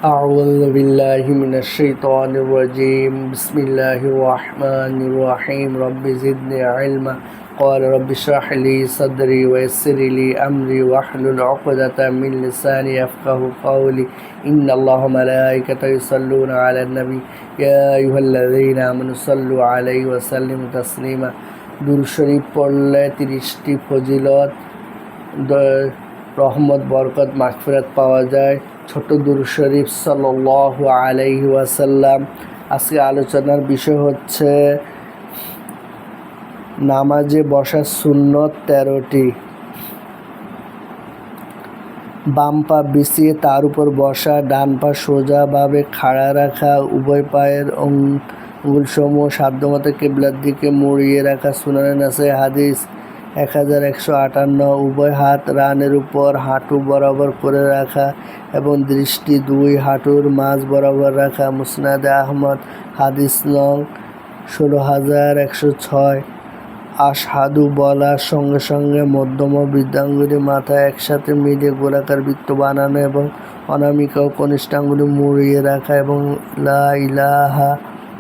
أعوذ بالله من الشيطان الرجيم بسم الله الرحمن الرحيم رب زدني علما قال رب اشرح لي صدري ويسر لي أمري واحلل عقدة من لساني يفقه قولي إن الله ملائكته يصلون على النبي يا أيها الذين آمنوا صلوا عليه وسلموا تسليما দুরূদ শরীফ পড়লে 30টি ফজিলত রহমত বরকত মাগফিরাত পাওয়া যায়। ছোট দুরূদ শরীফ সাল্লাল্লাহু আলাইহি ওয়াসাল্লাম। আজকে আলোচনার বিষয় হচ্ছে নামাজে বসার সুন্নত 13টি। বাম পা বিছিয়ে তার উপর বসা, ডান পা সোজাভাবে খাড়া রাখা, উভয় পায়ের আঙ্গুলসমূহ সাধ্যমতো কিবলার দিকে মুড়িয়ে রাখা। সুনানে নাসাই হাদিস 1158। উভয় হাত রানের উপর হাঁটু বরাবর করে রাখা এবং দৃষ্টি দুই হাঁটুর মাঝ বরাবর রাখা। মুসনাদে আহমদ হাদিস নং 16106। আশহাদু বলার সঙ্গে সঙ্গে মধ্যম ও বৃদ্ধাঙ্গুলি মাথায় একসাথে মিলিয়ে গোলাকার বৃত্ত বানানো এবং অনামিকা ও কনিষ্ঠাঙ্গুলি মুড়িয়ে রাখা এবং লা ইলাহা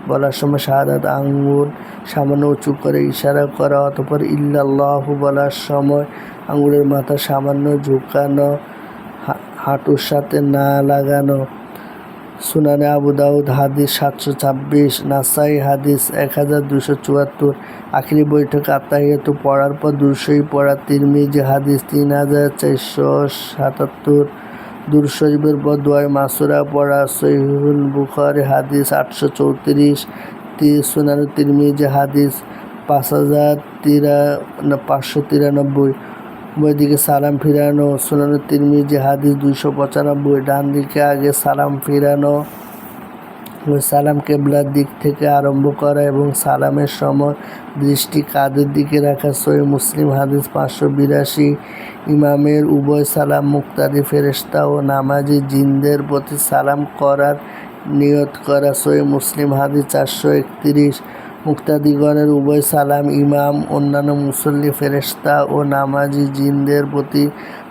বলার সময় শাহাদাত আঙ্গুল সামান্য উঁচু করে ইশারা করা। অতঃপর ইল্লাল্লাহু বলার সময় আঙ্গুলের মাথা সামান্য ঝুঁকানো, হাঁটুর সাথে না লাগানো। সুনানে আবু দাউদ হাদিস 726, নাসাই হাদিস 1274। আখিরি বৈঠকে আত্তাহিয়াতু পড়ার পর দুরূদ শরীফ পড়া। তিরমিজি হাদিস 3477। দুরূদ শরীফের পর দুআয়ে মাসুরা পড়া। সহিহুল বুখারী হাদিস 834। সুনানে তিরমিজি হাদিস 5593। উভয় দিকে সালাম ফিরানো। সুনানে তিরমিজি হাদিস 295। ডান দিকে আগে সালাম ফিরানো, সালাম কিবলার দিক থেকে আরম্ভ করা এবং সালামের সময় দৃষ্টি কাঁধের দিকে রাখা। সহিহ মুসলিম হাদিস 582। ইমামের উভয় সালাম মুক্তাদি ফেরেশতা ও নামাজি জিনদের প্রতি সালাম করার নিয়ত করা। সহিহ মুসলিম হাদিস 431। মুক্তাদিগণের উভয় সালাম ইমাম, অন্যান্য মুসল্লি, ফেরেশতা ও নামাজি জিনদের প্রতি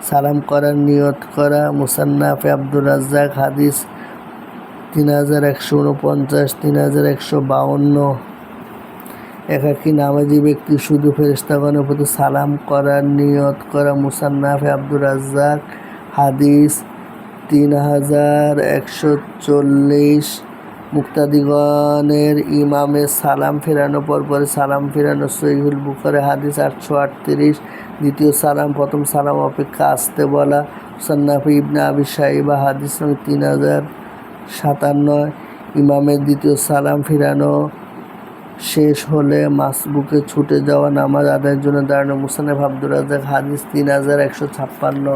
সালাম করার নিয়ত করা। মুসান্নাফে আব্দুর রাজ্জাক হাদিস 3149, 3152। একাকী নামাজি ব্যক্তি শুধু ফেরেশতাগণের প্রতি সালাম করার নিয়ত করা। মুসান্নাফে আব্দুর রাজ্জাক হাদিস 3140। মুক্তাদিগণের ইমামের সালাম ফেরানোর পরে সালাম ফেরানো। সহিহুল বুখারী হাদিস 838। দ্বিতীয় সালাম প্রথম সালাম অপেক্ষা আস্তে বলা। মুসান্নাফে ইবনে আবি শাইবা হাদিস 3057। ইমামের দ্বিতীয় সালাম ফিরানো শেষ হলে মাসবুকে ছুটে যাওয়া নামাজ আদায়ের জন্য দাঁড়ানো। মুসান্নাফে আব্দুর রাজ্জাক হাদিস 3156।